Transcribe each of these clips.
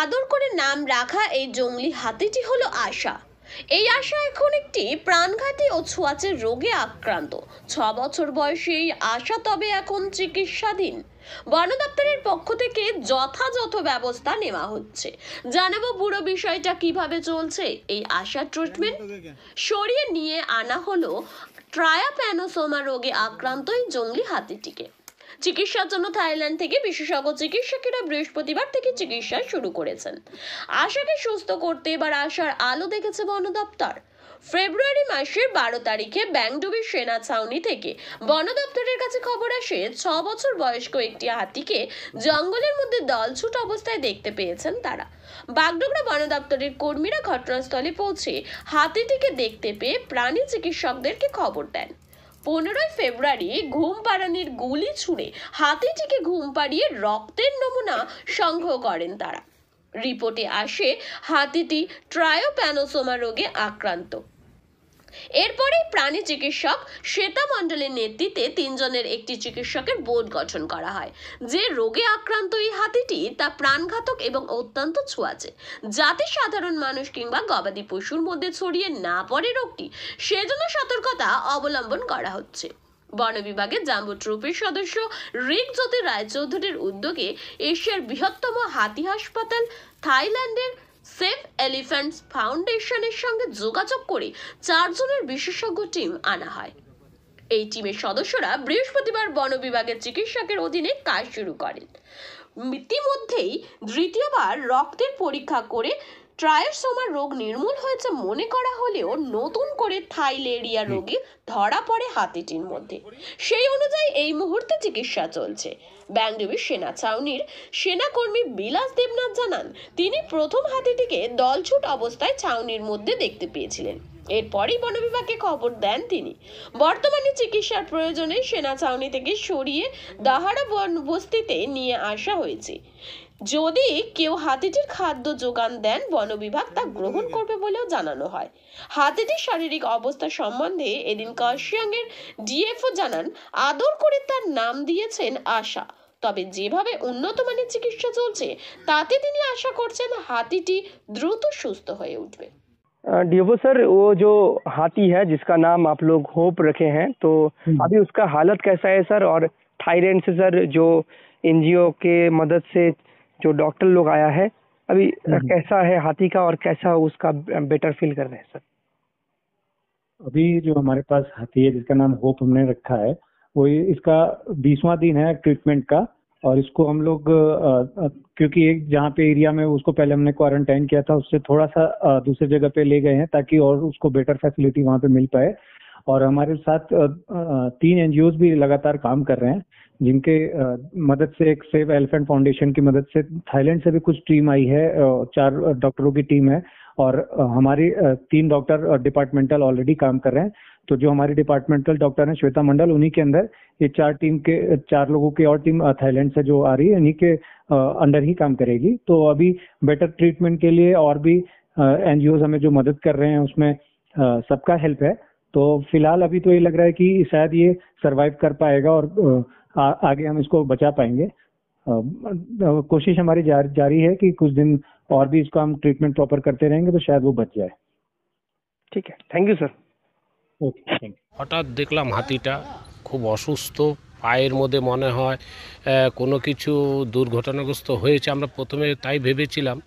আদর করে নাম রাখা এই জংলি হাতিটি হলো আশা। এই আশা এখন একটি প্রাণঘাতী ও ছোঁয়াচে রোগে আক্রান্ত। 6 বছর বয়সী এই আশা তবে এখন চিকিৎসাধীন। বন দপ্তরের পক্ষ থেকে যথাযথ ব্যবস্থা নেওয়া হচ্ছে। জানাবো পুরো বিষয়টা কিভাবে চলছে। এই আশা ট্রিটমেন্ট সরিয়ে নিয়ে আনা হলো ট্রায়াপ্যানোসোমা রোগে আক্রান্ত এই জংলি হাতিটিকে। চিকিৎসার জন্য থাইল্যান্ড থেকে বিশেষজ্ঞ চিকিৎসকেরা বৃহস্পতিবার থেকে চিকিৎসা শুরু করেছেন। আশাকে সুস্থ করতে এবার আশার আলো দেখেছে বন দপ্তর। ফেব্রুয়ারি মাসের 12 তারিখে ব্যাংডুবি সেনা ছাউনি থেকে বন দপ্তরের কাছে খবর আসে 6 বছর বয়স্ক একটি হাতিকে জঙ্গলের মধ্যে দলছুট অবস্থায় দেখতে পেয়েছেন তারা। বাগডোগরা বন দপ্তরের কর্মীরা ঘটনাস্থলে পৌঁছে হাতিটিকে দেখতে পেয়ে প্রাণী চিকিৎসকদেরকে খবর দেন। 15 ফেব্রুয়ারি ঘুম পাড়ানির গুলি ছুঁড়ে হাতিটিকে ঘুম পাড়িয়ে রক্তের নমুনা সংগ্রহ করেন তারা। রিপোর্টে আসে হাতিটি ট্রায়োপ্যানোসোমা রোগে আক্রান্ত। এরপরে প্রাণী চিকিৎসক শ্বেতা মণ্ডলের নেতৃত্বে 3 জনের একটি চিকিৎসকের বোর্ড গঠন করা হয়। যে রোগে আক্রান্ত এই হাতিটি তা প্রাণঘাতক এবং অত্যন্ত ছোঁয়াচে, যাতে সাধারণ মানুষ কিংবা গবাদি পশুর মধ্যে ছড়িয়ে না পড়ে রোগটি, সেজন্য সতর্কতা অবলম্বন করা হচ্ছে। বন বিভাগের জাম্বু ট্রুপের সদস্য ঋকজ্যোতি রায়চৌধুরীর উদ্যোগে এশিয়ার বৃহত্তম হাতি হাসপাতাল থাইল্যান্ডের সেভ এলিফ্যান্টস ফাউন্ডেশনের সঙ্গে যোগাযোগ করে 4 জনের বিশেষজ্ঞ টিম আনা হয়। এই টিমের সদস্যরা বৃহস্পতিবার বন বিভাগের চিকিৎসকের অধীনে কাজ শুরু করেন। ইতিমধ্যেই দ্বিতীয়বার রক্তের পরীক্ষা করে ট্রায়োসোমা রোগ নির্মূল হয়েছে মনে করা হলেও নতুন করে থাইলেরিয়া রোগী ধরা পড়ে হাতিটির মধ্যে। সেই অনুযায়ী এই মুহূর্তে চিকিৎসা চলছে। ব্যাংডুবি সেনা ছাউনির সেনাকর্মী বিলাস দেবনাথ জানান, তিনি প্রথম হাতিটিকে দলছুট অবস্থায় ছাউনির মধ্যে দেখতে পেয়েছিলেন। এরপরই বন বিভাগকে খবর দেন তিনি। বর্তমানে চিকিৎসার প্রয়োজনে সেনা ছাউনি থেকে সরিয়ে দাহারা বন বস্তিতে নিয়ে আসা হয়েছে। যদি কেউ হাতিটির খাদ্য যোগান দেন, বন বিভাগ তা গ্রহণ করবে বলেও জানানো হয়। হাতিটির শারীরিক অবস্থা সম্বন্ধে এদিন কার্শিয়াংয়ের ডিএফও জানান, আদর করে তার নাম দিয়েছেন আশা। তবে যেভাবে উন্নত মানের চিকিৎসা চলছে তাতে তিনি আশা করছেন হাতিটি দ্রুত সুস্থ হয়ে উঠবে। डीएफओ सर, वो जो हाथी है जिसका नाम आप लोग होप रखे हैं, तो अभी उसका हालत कैसा है सर? और थाईलैंड से सर जो एनजीओ के मदद से जो डॉक्टर लोग आया है, अभी कैसा है हाथी का और कैसा उसका बेटर फील कर रहे हैं सर? अभी जो हमारे पास हाथी है जिसका नाम होप हमने रखा है, वो इसका 20वां दिन है ट्रीटमेंट का। और इसको हम लोग क्योंकि एक जहाँ पे एरिया में उसको पहले हमने क्वारंटाइन किया था, उससे थोड़ा सा दूसरी जगह पे ले गए हैं ताकि और उसको बेटर फैसिलिटी वहाँ पे मिल पाए। और हमारे साथ 3 एनजीओज भी लगातार काम कर रहे हैं, जिनके मदद से एक सेव एलिफेंट फाउंडेशन की मदद से थाईलैंड से भी कुछ टीम आई है, 4 डॉक्टरों की टीम है। और हमारी 3 डॉक्टर डिपार्टमेंटल ऑलरेडी काम कर रहे हैं। तो जो हमारी डिपार्टमेंटल डॉक्टर हैं श्वेता मंडल, उन्हीं के अंदर ये 4 लोगों की और टीम थाईलैंड से जो आ रही है, इन्हीं के अंडर ही काम करेगी। तो अभी बेटर ट्रीटमेंट के लिए और भी एनजीओज हमें जो मदद कर रहे हैं उसमें सबका हेल्प है। तो फिलहाल अभी तो ये लग रहा है कि शायद ये सरवाइव कर पाएगा और आगे हम इसको बचा पाएंगे। कोशिश हमारी जारी है कि कुछ दिन और भी इसका हम ट्रीटमेंट प्रॉपर करते रहेंगे तो शायद वो बच जाए। ठीक है, thank you sir. Okay, thank you. হঠাৎ দেখলাম হাতিটা খুব অসুস্থ, পায়ের মধ্যে মনে হয় কোনো কিছু দুর্ঘটনাগ্রস্ত হয়েছে, আমরা প্রথমে তাই ভেবেছিলাম।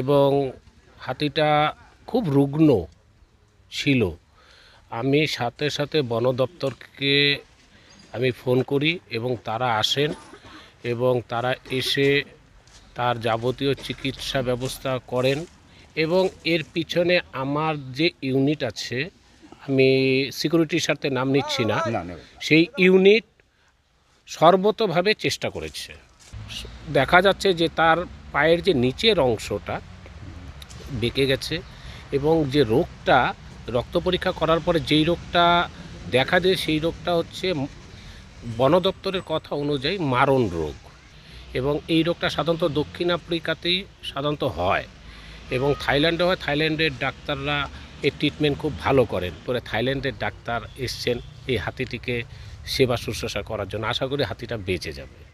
এবং হাতিটা খুব রুগ্ন ছিল। আমি সাথে সাথে বন দপ্তরকে আমি ফোন করি এবং তারা আসেন এবং তারা এসে তার যাবতীয় চিকিৎসা ব্যবস্থা করেন। এবং এর পিছনে আমার যে ইউনিট আছে, আমি সিকিউরিটির স্বার্থে নাম নিচ্ছি না, সেই ইউনিট সর্বতভাবে চেষ্টা করেছে। দেখা যাচ্ছে যে তার পায়ের যে নিচের অংশটা বেঁকে গেছে এবং যে রোগটা রক্ত পরীক্ষা করার পরে যেই রোগটা দেখা দেয় সেই রোগটা হচ্ছে বন দপ্তরের কথা অনুযায়ী মারণ রোগ। এবং এই রোগটা সাধারণত দক্ষিণ আফ্রিকাতেই সাধারণত হয় এবং থাইল্যান্ডে হয়। থাইল্যান্ডের ডাক্তাররা এর ট্রিটমেন্ট খুব ভালো করেন। পরে থাইল্যান্ডের ডাক্তার এসছেন এই হাতিটিকে সেবা শুশ্রূষা করার জন্য। আশা করি হাতিটা বেঁচে যাবে।